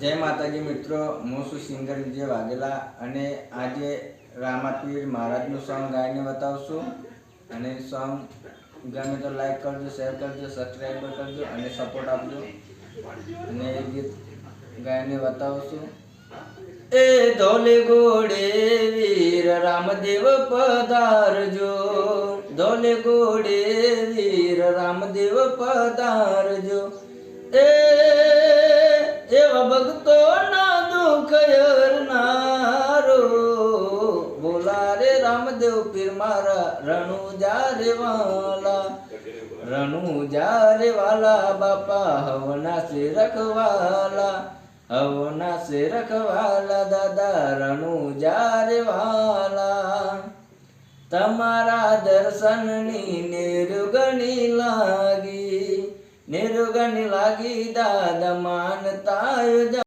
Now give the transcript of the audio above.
जय माताजी मित्रों, હું છું સિંગર વિજય વાઘેલા અને આજે રામાપીર મહારાજનું સોંગ ગાઈને બતાવશું અને સોંગ ગમે તો લાઈક કરજો, શેર કરજો, સબસ્ક્રાઇબ કરજો અને સપોર્ટ આપજો અને એ ગીત ગાઈને બતાવશું। એ ધોલે ઘોડે વીર રામદેવ પધારજો, ધોલે ઘોડે વીર રામદેવ પધારજો। એવા ભક્તો ના દુઃખ હરનારો, બોલા રે રામદેવ પીર મારા રણુજા રે વાલા, રણુજા રે વાલા બાપા હવના સે રખવાલા, હવના સે રખવાલા દાદા રણુજા રે વાલા। તમારા દર્શનની નિર્ગણી લાગી, નિર્ગણી લાગી દાદા માનતા